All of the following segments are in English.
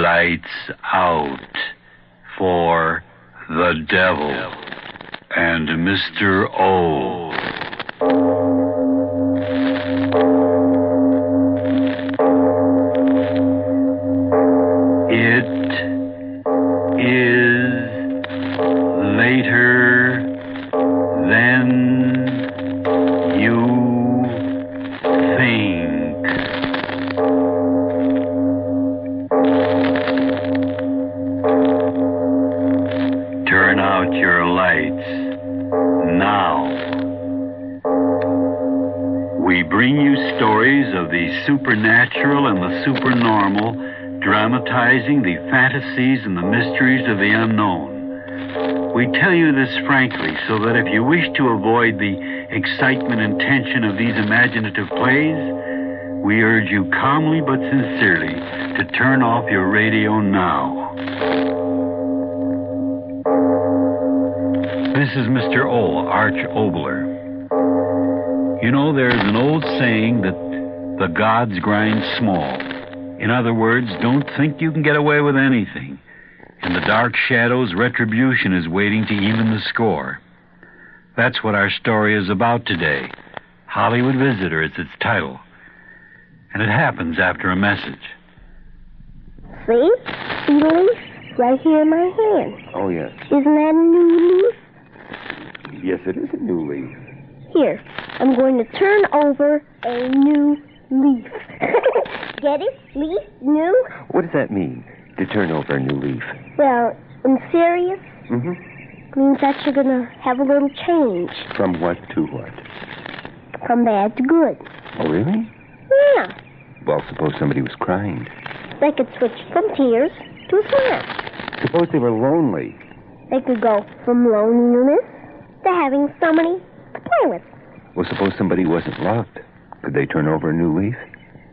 Lights out for the devil and Mr. O. It is later than you think. Turn out your lights now. We bring you stories of the supernatural and the supernormal, dramatizing the fantasies and the mysteries of the unknown. We tell you this frankly so that if you wish to avoid the excitement and tension of these imaginative plays, we urge you calmly but sincerely to turn off your radio now. This is Mr. O, Arch Oboler. You know, there's an old saying that the gods grind small. In other words, don't think you can get away with anything. In the dark shadows, retribution is waiting to even the score. That's what our story is about today. Hollywood Visitor is its title. And it happens after a message. See? The leaf right here in my hand. Oh, yes. Isn't that a new leaf? Yes, it is a new leaf. Here, I'm going to turn over a new leaf. Get it? Leaf? New? What does that mean, to turn over a new leaf? Well, in serious, means that you're going to have a little change. From what to what? From bad to good. Oh, really? Yeah. Well, suppose somebody was crying. They could switch from tears to a smile. Suppose they were lonely. They could go from loneliness to having somebody to play with. Well, suppose somebody wasn't loved. Could they turn over a new leaf?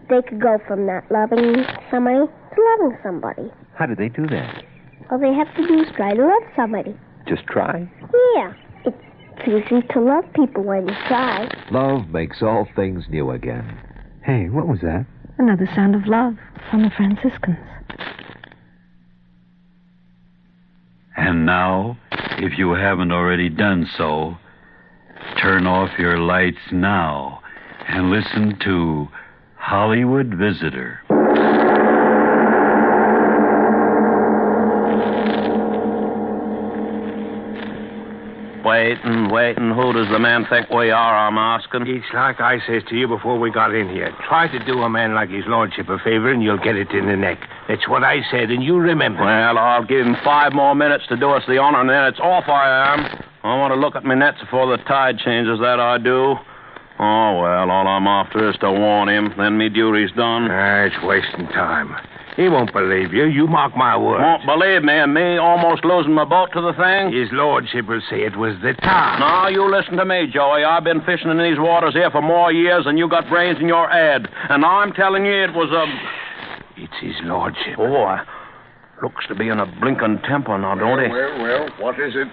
They could go from not loving somebody to loving somebody. How do they do that? All they have to do is try to love somebody. Just try? Yeah. It's easy to love people when you try. Love makes all things new again. Hey, what was that? Another sound of love from the Franciscans. And now, if you haven't already done so, turn off your lights now and listen to Hollywood Visitor. Waiting. Who does the man think we are, I'm asking? It's like I says to you before we got in here. Try to do a man like his lordship a favor and you'll get it in the neck. That's what I said, and you remember. Well, I'll give him 5 more minutes to do us the honor, and then it's off I am. I want to look at my nets before the tide changes, that I do. Oh, well, all I'm after is to warn him. Then me duty's done. It's wasting time. He won't believe you. You mark my words. Won't believe me, and me almost losing my boat to the thing? His lordship will say it was the time. No, you listen to me, Joey. I've been fishing in these waters here for more years than you got brains in your head. And I'm telling you it was a... It's his lordship. Boy, looks to be in a blinking temper now, don't he? Well, what is it?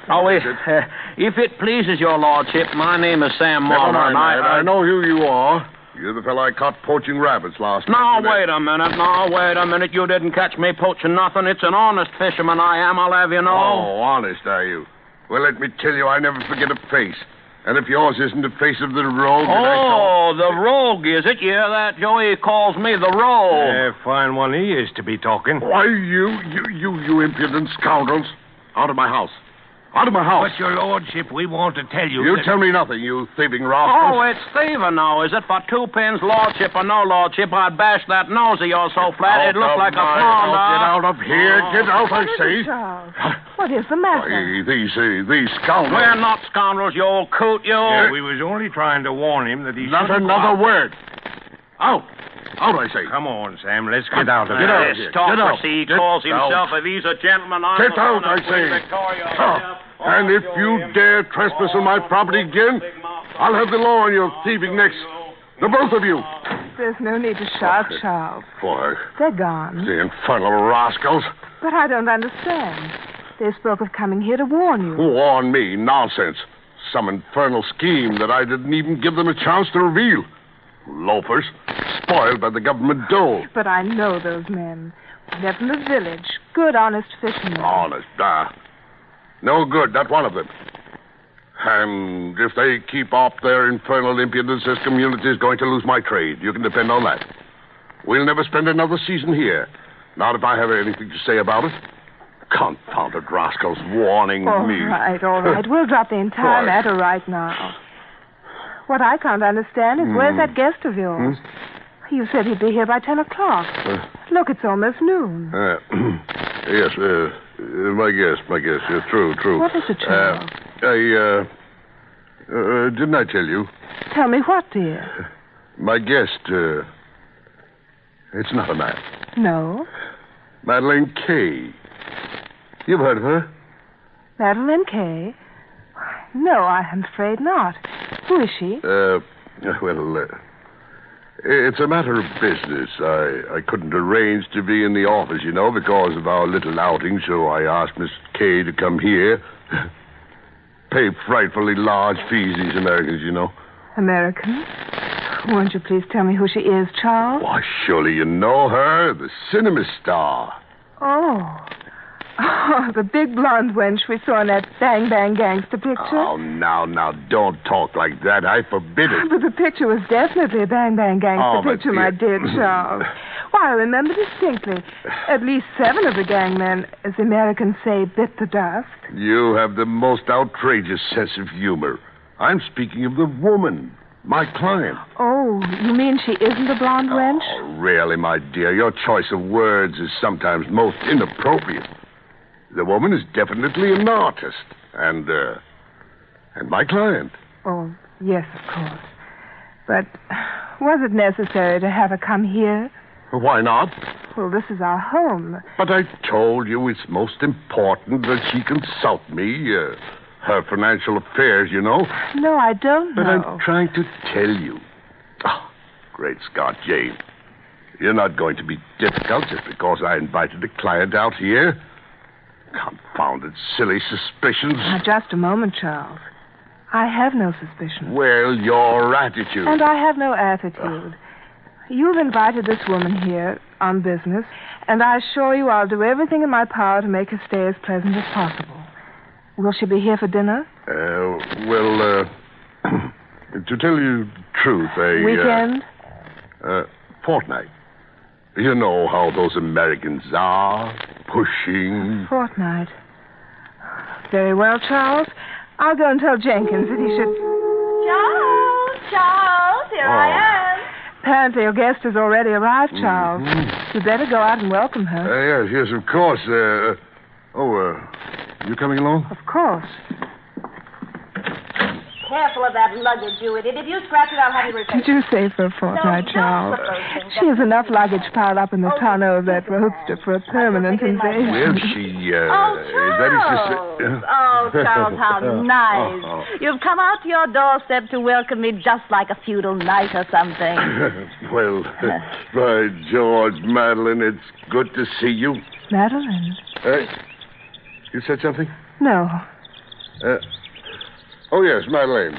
If it pleases your lordship, my name is Sam Muller. I know who you are. You're the fellow I caught poaching rabbits last night. Now, wait a minute. You didn't catch me poaching nothing. It's an honest fisherman I am, I'll have you know. Oh, honest, are you? Well, let me tell you, I never forget a face. And if yours isn't the face of the rogue... Oh, the rogue, is it? Yeah, that Joey calls me the rogue. Fine one he is to be talking. Why, you impudent scoundrels. Out of my house. Out of my house. But, your lordship, we want to tell you... You tell me nothing, you thieving rascals. Oh, it's thieving now, is it? For 2 pence, lordship or no lordship, I'd bash that nose of yours so flat it'd look like a pond. Get out of here. Get out, I say. What is the matter? These scoundrels. We're not scoundrels, you old coot, you. Yeah, we was only trying to warn him that he Not another word. Out. Out, I say. Come on, Sam. Let's get out of here. Get out. He calls himself, if he's a gentleman, I'm Get out, I say. And if you dare trespass on my property again, I'll have the law on your thieving necks. The both of you. There's no need to shout, Charles. Boy. They're gone. The infernal rascals. But I don't understand. They spoke of coming here to warn you. Warn me? Nonsense. Some infernal scheme that I didn't even give them a chance to reveal. Loafers. spoiled by the government dole. But I know those men. They're from the village. Good, honest fishermen. Honest, no good, not one of them. And if they keep up their infernal impudence, this community is going to lose my trade. You can depend on that. We'll never spend another season here. Not if I have anything to say about it. Confounded rascals warning me. All right. We'll drop the entire matter right now. What I can't understand is where's that guest of yours? You said he'd be here by 10 o'clock. Look, it's almost noon. Yes, my guess. Yeah, true. What is it, Charles? Didn't I tell you? Tell me what, dear? My guest, it's not a man. No. Madeleine Kay. You've heard of her? Madeleine Kay? No, I'm afraid not. Who is she? It's a matter of business. I couldn't arrange to be in the office, because of our little outing, so I asked Miss Kay to come here. Pay frightfully large fees, these Americans, Americans? Won't you please tell me who she is, Charles? Why, surely you know her, the cinema star. Oh, the big blonde wench we saw in that Bang Bang Gangster picture. Oh, now, don't talk like that. I forbid it. But the picture was definitely a Bang Bang Gangster picture, my dear Charles. Why, I remember distinctly. At least 7 of the gangmen, as the Americans say, bit the dust. You have the most outrageous sense of humor. I'm speaking of the woman, my client. Oh, you mean she isn't a blonde wench? Oh, really, my dear. Your choice of words is sometimes most inappropriate. The woman is definitely an artist. And my client. Oh, yes, of course. But was it necessary to have her come here? Why not? Well, this is our home. But I told you it's most important that she consult me. Her financial affairs, No, I don't know. But I'm trying to tell you. Oh, great Scott, Jane. You're not going to be difficult just because I invited a client out here. Confounded silly suspicions. Now, just a moment, Charles. I have no suspicion. Well, your attitude. And I have no attitude. You've invited this woman here on business, and I assure you I'll do everything in my power to make her stay as pleasant as possible. Will she be here for dinner? To tell you the truth, Weekend? Fortnight. You know how those Americans are, pushing. Fortnight. Very well, Charles. I'll go and tell Jenkins that he should... Charles, here I am. Apparently your guest has already arrived, Charles. You'd better go out and welcome her. Yes, of course. You coming along? Of course. Careful of that luggage, you idiot. If you scratch it, I'll have you repaired. Did you say for a fortnight, Charles? She has enough luggage piled up in the tonneau of that roadster for a permanent invasion. Well, she, Charles, how nice. You've come out to your doorstep to welcome me just like a feudal knight or something. Well, by George, Madeline, it's good to see you. Madeline? You said something? No. Oh, yes, Madeline.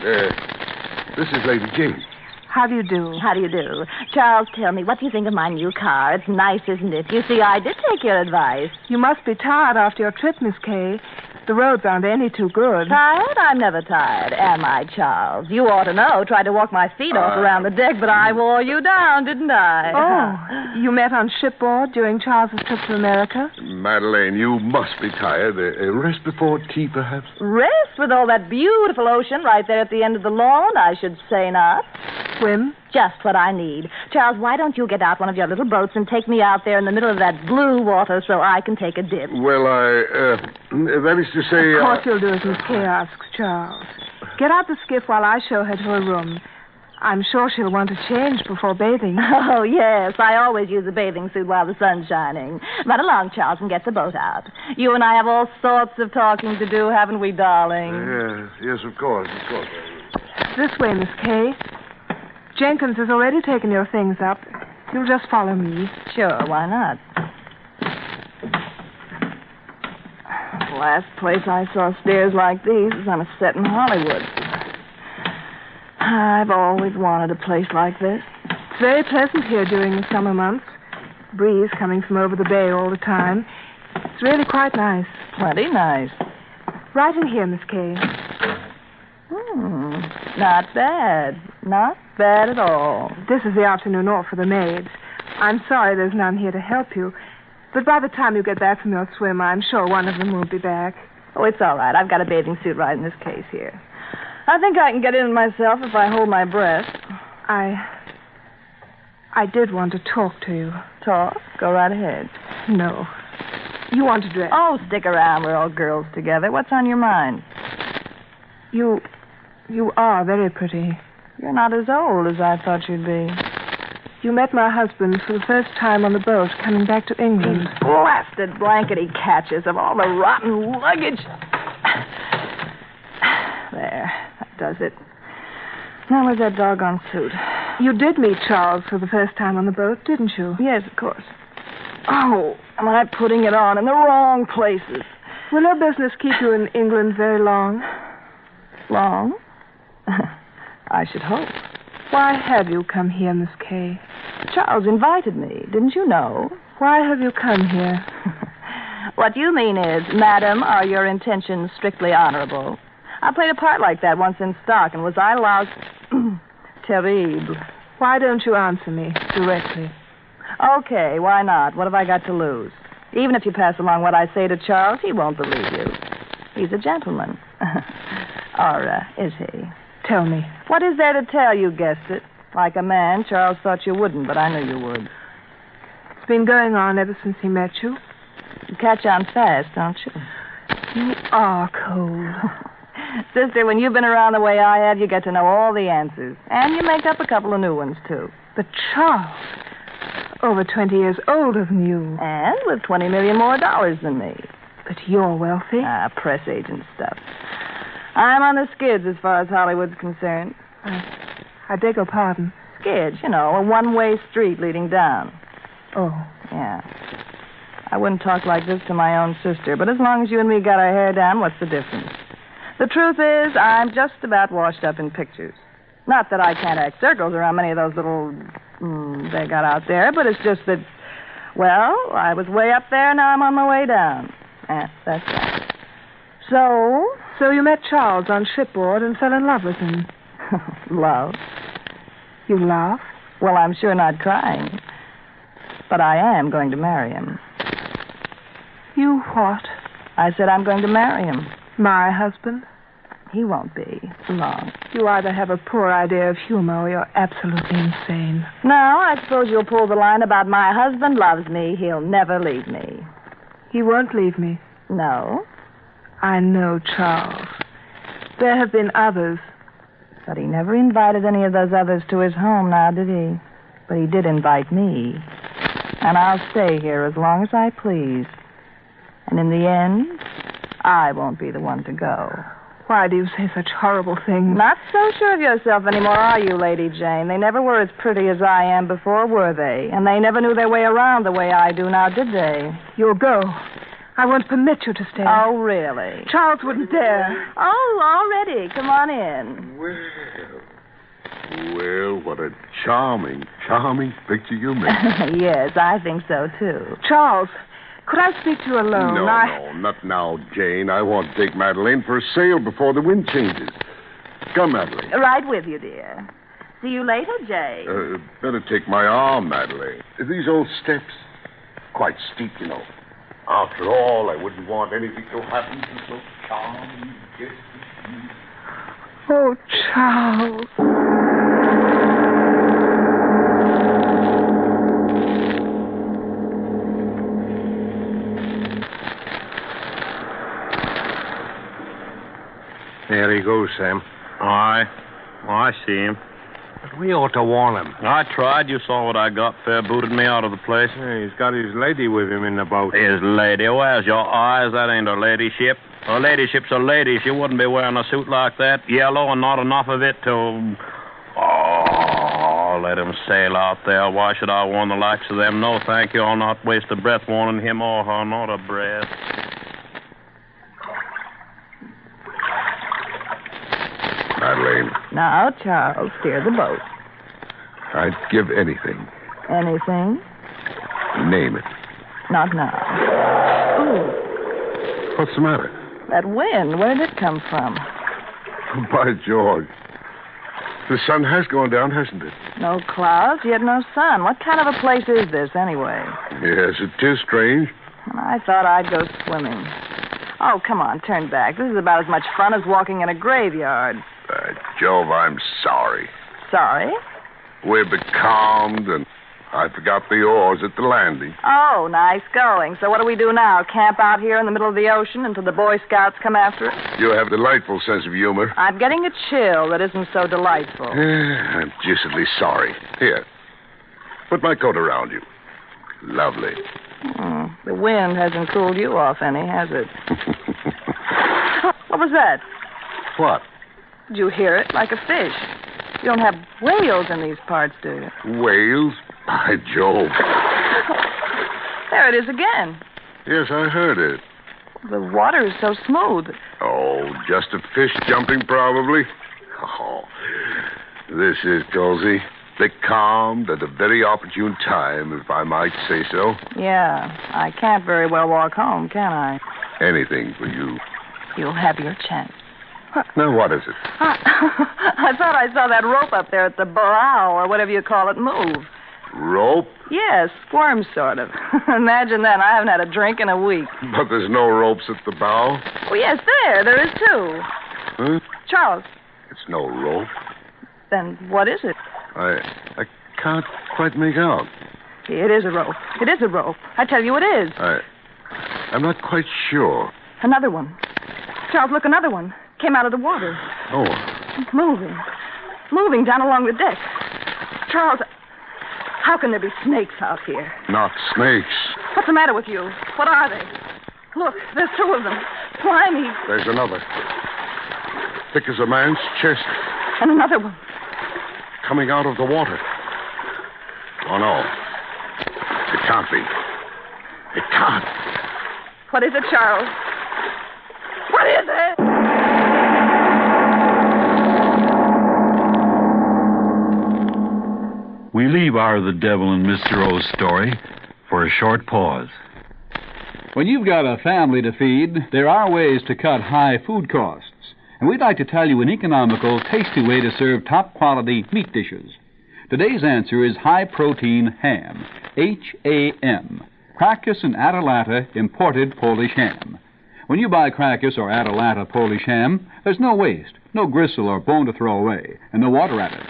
This is Lady Jane. How do you do? How do you do? Charles, tell me, what do you think of my new car? It's nice, isn't it? You see, I did take your advice. You must be tired after your trip, Miss Kay. The roads aren't any too good. Tired? I'm never tired, am I, Charles? You ought to know. Tried to walk my feet off around the deck, but I wore you down, didn't I? Oh, you met on shipboard during Charles's trip to America? Madeline, you must be tired. Rest before tea, perhaps? Rest with all that beautiful ocean right there at the end of the lawn? I should say not. Swim? Just what I need. Charles, why don't you get out one of your little boats and take me out there in the middle of that blue water so I can take a dip? Well, that is to say... Of course you'll do as Miss Kay asks, Charles. Get out the skiff while I show her to her room. I'm sure she'll want to change before bathing. Oh, yes. I always use a bathing suit while the sun's shining. Run along, Charles, and get the boat out. You and I have all sorts of talking to do, haven't we, darling? Yes, of course. This way, Miss Kay. Jenkins has already taken your things up. You'll just follow me. Sure, why not? The last place I saw stairs like these was on a set in Hollywood. I've always wanted a place like this. It's very pleasant here during the summer months. Breeze coming from over the bay all the time. It's really quite nice. Plenty nice. Right in here, Miss Kay. Not bad. Not bad at all. This is the afternoon off for the maids. I'm sorry there's none here to help you. But by the time you get back from your swim, I'm sure one of them will be back. Oh, it's all right. I've got a bathing suit right in this case here. I think I can get in myself if I hold my breath. I did want to talk to you. Talk? Go right ahead. No. You want to dress? Oh, stick around. We're all girls together. What's on your mind? You are very pretty. You're not as old as I thought you'd be. You met my husband for the first time on the boat coming back to England. These blasted blankety catches of all the rotten luggage. There. That does it. Now, where's that doggone suit? You did meet Charles for the first time on the boat, didn't you? Yes, of course. Oh, am I putting it on in the wrong places? Will your business keep you in England very long? Long? I should hope. Why have you come here, Miss Kay? Charles invited me. Didn't you know? Why have you come here? What you mean is, madam, are your intentions strictly honorable? I played a part like that once in stock, and was I lousy? Terrible. Why don't you answer me directly? Okay, why not? What have I got to lose? Even if you pass along what I say to Charles, he won't believe you. He's a gentleman. Or is he? Tell me. What is there to tell? You guessed it. Like a man, Charles thought you wouldn't, but I knew you would. It's been going on ever since he met you. You catch on fast, don't you? You are cold. Sister, when you've been around the way I have, you get to know all the answers. And you make up a couple of new ones, too. But Charles, over 20 years older than you. And with $20 million more than me. But you're wealthy. Press agent stuff. I'm on the skids as far as Hollywood's concerned. I beg your pardon. Skids, you know, a one-way street leading down. Oh. Yeah. I wouldn't talk like this to my own sister, but as long as you and me got our hair down, what's the difference? The truth is, I'm just about washed up in pictures. Not that I can't act circles around many of those little they got out there, but it's just that, well, I was way up there, now I'm on my way down. That's that. So you met Charles on shipboard and fell in love with him. Love? You laugh? Well, I'm sure not crying. But I am going to marry him. You what? I said I'm going to marry him. My husband? He won't be for long. You either have a poor idea of humor or you're absolutely insane. Now, I suppose you'll pull the line about my husband loves me. He'll never leave me. He won't leave me. No? I know Charles. There have been others. But he never invited any of those others to his home now, did he? But he did invite me. And I'll stay here as long as I please. And in the end, I won't be the one to go. Why do you say such horrible things? Not so sure of yourself anymore, are you, Lady Jane? They never were as pretty as I am before, were they? And they never knew their way around the way I do now, did they? You'll go. I won't permit you to stay. Oh, really? Charles wouldn't dare. Oh, already. Come on in. Well, what a charming picture you make. Yes, I think so, too. Charles, could I speak to you alone? No, not now, Jane. I want to take Madeline for a sail before the wind changes. Come, Madeline. Right with you, dear. See you later, Jay. Better take my arm, Madeline. These old steps, quite steep, you know. After all, I wouldn't want anything to happen to so charming. Oh, Charles. There he goes, Sam. Aye. I see him. But we ought to warn him. I tried. You saw what I got. Fair booted me out of the place. Yeah, he's got his lady with him in the boat. His lady? Where's your eyes? That ain't her ladyship. Her ladyship's a lady. She wouldn't be wearing a suit like that. Yellow and not enough of it to... Oh, let him sail out there. Why should I warn the likes of them? No, thank you. I'll not waste a breath warning him or her. Not a breath. Madeline. Now, Charles, steer the boat. I'd give anything. Anything? Name it. Not now. Ooh, What's the matter? that wind. Where did it come from? By George. The sun has gone down, hasn't it? No clouds, yet no sun. What kind of a place is this, anyway? Yes, it is strange. I thought I'd go swimming. Oh, come on, turn back. This is about as much fun as walking in a graveyard. By Jove, I'm sorry. Sorry? We're becalmed, and I forgot the oars at the landing. Oh, nice going. So what do we do now? Camp out here in the middle of the ocean until the Boy Scouts come after us? You have a delightful sense of humor. I'm getting a chill that isn't so delightful. I'm deucedly sorry. Here, put my coat around you. Lovely. The wind hasn't cooled you off any, has it? What was that? What? Did you hear it? Like a fish. You don't have whales in these parts, do you? Whales? By Jove. There it is again. Yes, I heard it. The water is so smooth. Oh, just a fish jumping, probably. Oh, this is cozy. Becalmed at a very opportune time, if I might say so. Yeah, I can't very well walk home, can I? Anything for you. You'll have your chance. Now, what is it? I thought I saw that rope up there at the bow, or whatever you call it, move. Rope? Yes, squirm, sort of. Imagine that. I haven't had a drink in a week. But there's no ropes at the bow? Oh, yes, there is too. Huh? Charles. It's no rope. Then what is it? I can't quite make out. It is a rope. It is a rope. I tell you it is. I'm not quite sure. Another one. Charles, look, another one. Came out of the water. Oh. It's moving. Moving down along the deck. Charles, how can there be snakes out here? Not snakes. What's the matter with you? What are they? Look, there's two of them. Slimy. There's another. Thick as a man's chest. And another one. Coming out of the water. Oh, no. It can't be. It can't. What is it, Charles? What is it? We leave our The Devil and Mr. O's story for a short pause. When you've got a family to feed, there are ways to cut high food costs. And we'd like to tell you an economical, tasty way to serve top-quality meat dishes. Today's answer is high-protein ham, H-A-M, Crackus and Atalanta imported Polish ham. When you buy Crackus or Atalanta Polish ham, there's no waste, no gristle or bone to throw away, and no water added.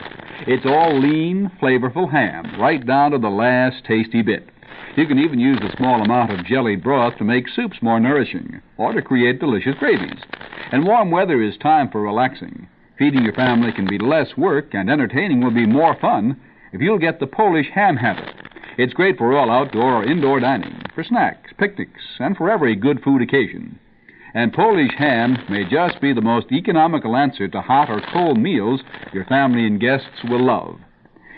It's all lean, flavorful ham, right down to the last tasty bit. You can even use a small amount of jellied broth to make soups more nourishing, or to create delicious gravies. And warm weather is time for relaxing. Feeding your family can be less work, and entertaining will be more fun if you'll get the Polish ham habit. It's great for all outdoor or indoor dining, for snacks, picnics, and for every good food occasion. And Polish ham may just be the most economical answer to hot or cold meals your family and guests will love.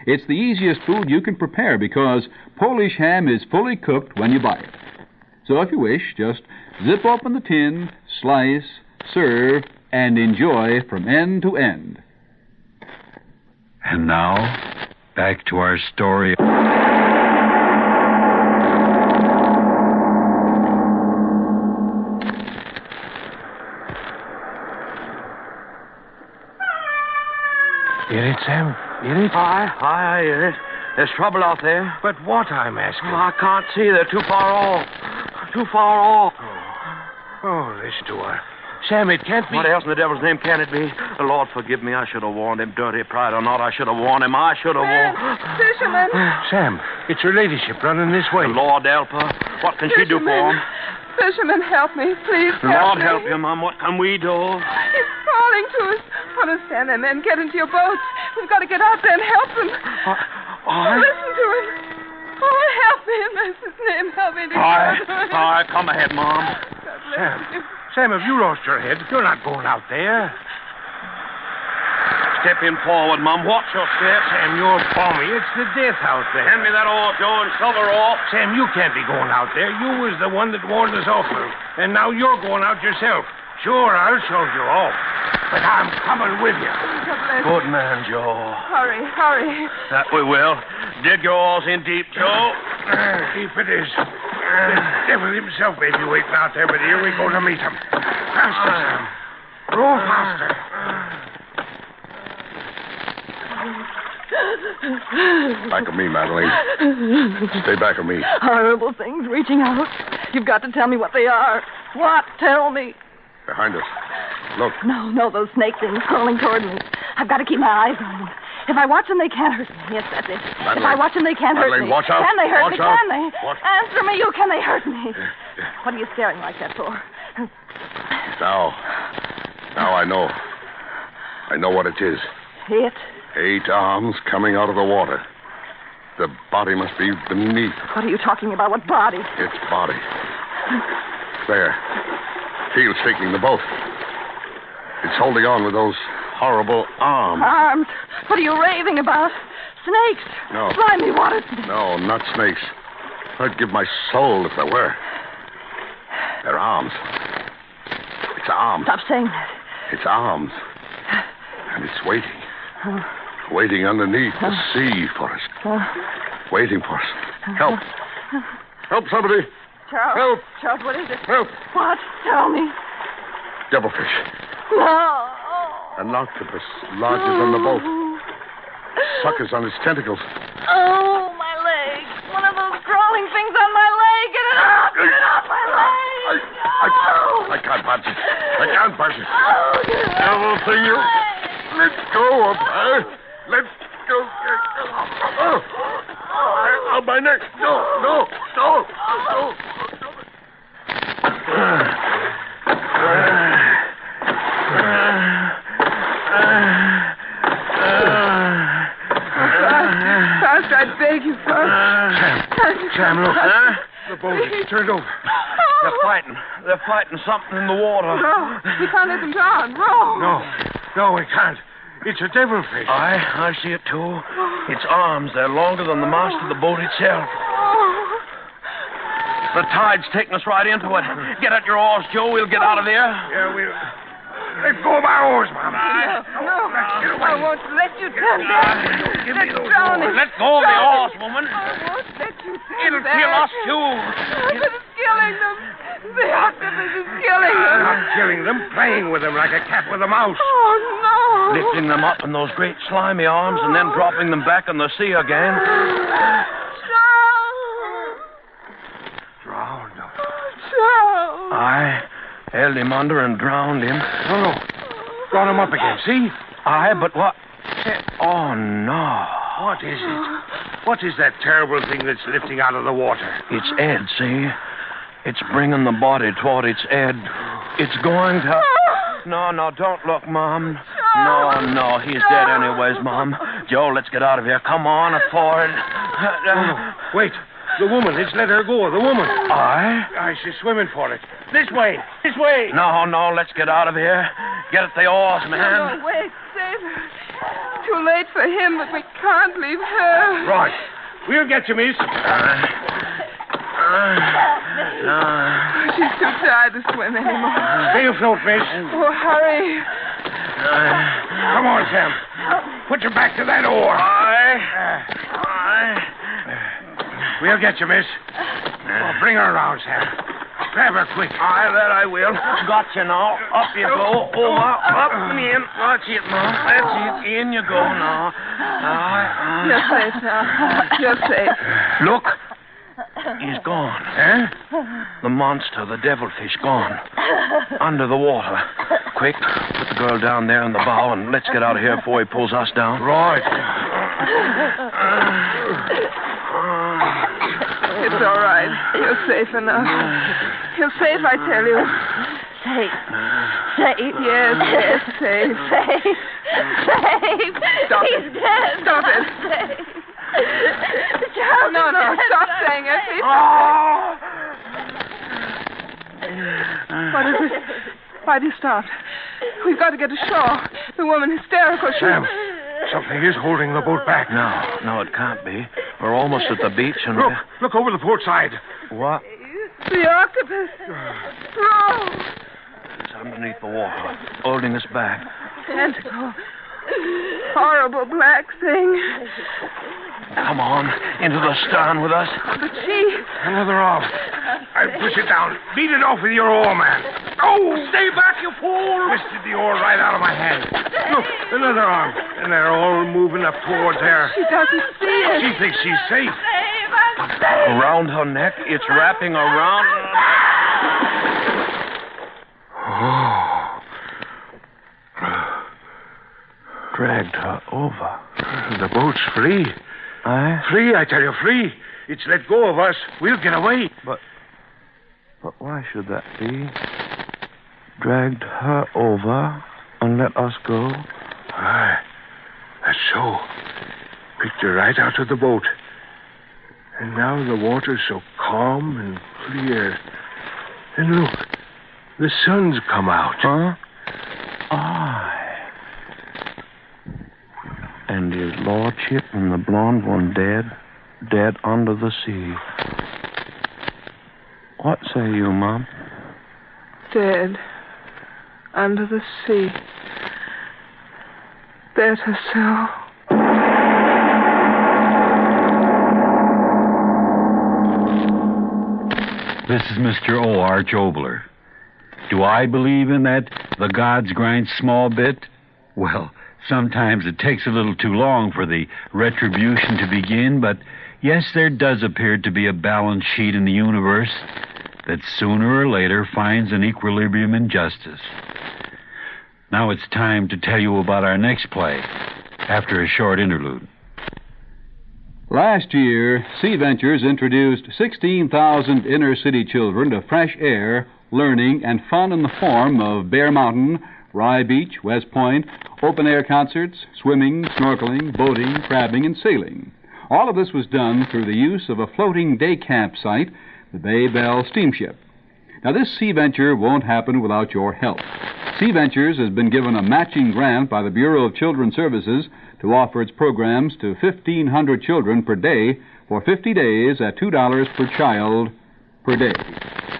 It's the easiest food you can prepare because Polish ham is fully cooked when you buy it. So if you wish, just zip open the tin, slice, serve, and enjoy from end to end. And now, back to our story. Hear it, Sam? Hear it? I hear it. There's trouble out there. But what, I'm asking? I can't see. They're too far off. Too far off. Oh, this door. Sam, it can't be... What else in the devil's name can it be? The Lord forgive me. I should have warned him. Dirty pride or not, I should have warned him. I should have warned... Fisherman! Sam, it's her ladyship running this way. The Lord help her. What can she do for him? Fisherman, help me. Please The Lord help you, Mum. What can we do? It's calling to us. Understand them, men. Get into your boats. We've got to get out there and help them. Listen to him. Oh, help me in mercy's name. Help me. All right, come ahead, Mom. Sam, have you lost your head? You're not going out there. Step in forward, Mum. Watch your step. Sam, you're balmy. It's the death out there. Hand me that oar, Joe, and shove her off. Sam, you can't be going out there. You was the one that warned us off. And now you're going out yourself. Sure, I'll shove you off. but I'm coming with you. Good man, Joe. Hurry. That we will. Dig your oars in deep, Joe. Deep it is. The devil himself may be waiting out there, but here we go to meet him. Faster, Sam. Row faster. Back of me, Madeline. Stay back of me. Horrible things reaching out. You've got to tell me what they are. What? Tell me. Behind us. Look. No, those snake things crawling toward me. I've got to keep my eyes on them. If I watch them, they can't hurt me. Yes, that's it. Madeline. If I watch them, they can't hurt me. Watch out. Can they hurt Watch me? out. Can they? What? Answer me, you. Can they hurt me? What are you staring like that for? Now I know. I know what it is. It? 8 arms coming out of the water. The body must be beneath. What are you talking about? What body? Its body. There. Feels shaking the boat. It's holding on with those horrible arms. Arms? What are you raving about? Snakes? No. Slimy water snakes. No, not snakes. I'd give my soul if there were. They're arms. It's arms. Stop saying that. It's arms. And it's waiting. Waiting underneath the sea for us. Waiting for us. Help. Help somebody. Charles. Help. Charles, what is it? Help. What? Tell me. Devilfish. No. An octopus lodges on the boat. Suckers on its tentacles. Oh, my leg. One of those crawling things on my leg. Get it off. Get it off my leg. I can't punch it. I can't punch it. Oh, get it off. Devil thing, you. Let go of her. Let go. Oh, my neck. No. First, I beg you, Sam, look. The boat is turned over. They're fighting something in the water. Row. We can't let them drown. Row. No, we can't. It's a devilfish. I see it too. Its arms, they're longer than the mast of the boat itself. The tide's taking us right into it. Get at your oars, Joe. We'll get out of there. Yeah, we'll... Let go of my oars, Mom. No. I won't let you turn back. Give me those drowning. oars. Let go of the oars, woman. I won't let you turn It'll back. kill us, too. But it's killing them. The octopus is killing them. Not killing them, playing with them like a cat with a mouse. Oh, no. Lifting them up in those great slimy arms and then dropping them back in the sea again. Drowned. Charles. I held him under and drowned him. No. Brought him up again, see? But what? Oh, no. What is it? What is that terrible thing that's lifting out of the water? It's Ed, see? It's bringing the body toward its Ed. It's going to... No, don't look, Mom. No, he's dead anyways, Mom. Joe, let's get out of here. Come on, forward. No. Wait. The woman. Let's let her go. The woman. She's swimming for it. This way. No, let's get out of here. Get at the oars, man. No, wait. Save her. Too late for him, but we can't leave her. Right. We'll get you, miss. She's too tired to swim anymore. Stay afloat, miss. Oh, hurry. Come on, Sam. Put your back to that oar. We'll get you, miss. Bring her around, Sam. Grab her quick. That I will. Got you now. Up you go. Up and in. That's it, Mom. That's it. In you go now. You're safe now. You're safe. Look. He's gone. The monster, the devilfish, gone. Under the water. Quick, put the girl down there in the bow and let's get out of here before he pulls us down. Right. It's all right. You're safe enough. You're safe, I tell you. Safe. Yes, safe. Safe. Stop He's it. dead. Stop it. Safe. Charles, No, stop saying it. Please. What is it? Why do you stop? We've got to get ashore. The woman hysterical. Sam, something is holding the boat back. No, it can't be. We're almost at the beach and... Look over the port side. What? The octopus. Row. It's a underneath the water, holding us back. Tentacle. Horrible black thing. Come on, into the stern with us. But she... Another off. I'll push it down. Beat it off with your oar, man. Oh, stay back, you fool! Twisted the oar right out of my hand. Look, another arm. And they're all moving up towards her. She doesn't see us. She thinks she's safe. Around her neck, it's wrapping around. Oh. Dragged her over. The boat's free. Free, I tell you, free. It's let go of us. We'll get away. But why should that be? Dragged her over and let us go? Aye, that's so. Picked her right out of the boat. And now the water's so calm and clear. And look, the sun's come out. Huh? Aye. And his lordship and the blonde one dead under the sea. What say you, Mom? Dead. Under the sea. Better so. This is Mr. O. Arch Oboler. Do I believe in that the gods grind small bit? Well, sometimes it takes a little too long for the retribution to begin, but yes, there does appear to be a balance sheet in the universe that sooner or later finds an equilibrium in justice. Now it's time to tell you about our next play, after a short interlude. Last year, Sea Ventures introduced 16,000 inner-city children to fresh air, learning, and fun in the form of Bear Mountain, Rye Beach, West Point, open-air concerts, swimming, snorkeling, boating, crabbing, and sailing. All of this was done through the use of a floating day camp site, the Bay Bell steamship. Now, this Sea Venture won't happen without your help. Sea Ventures has been given a matching grant by the Bureau of Children's Services to offer its programs to 1,500 children per day for 50 days at $2 per child per day.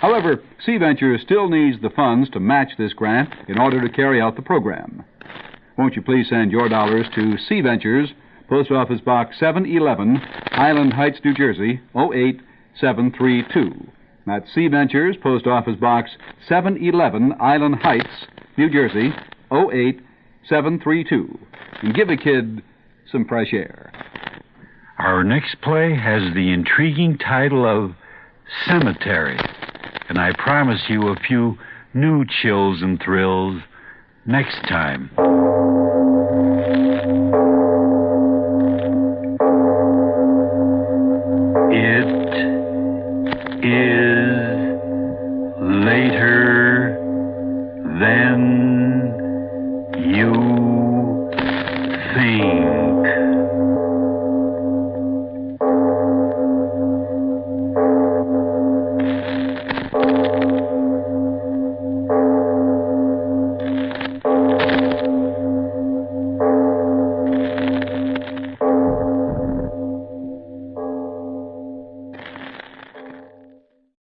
However, Sea Ventures still needs the funds to match this grant in order to carry out the program. Won't you please send your dollars to Sea Ventures, Post Office Box 711, Highland Heights, New Jersey, 08732. That's Sea Ventures, Post Office Box 711, Island Heights, New Jersey, 08732. And give a kid some fresh air. Our next play has the intriguing title of Cemetery, and I promise you a few new chills and thrills next time.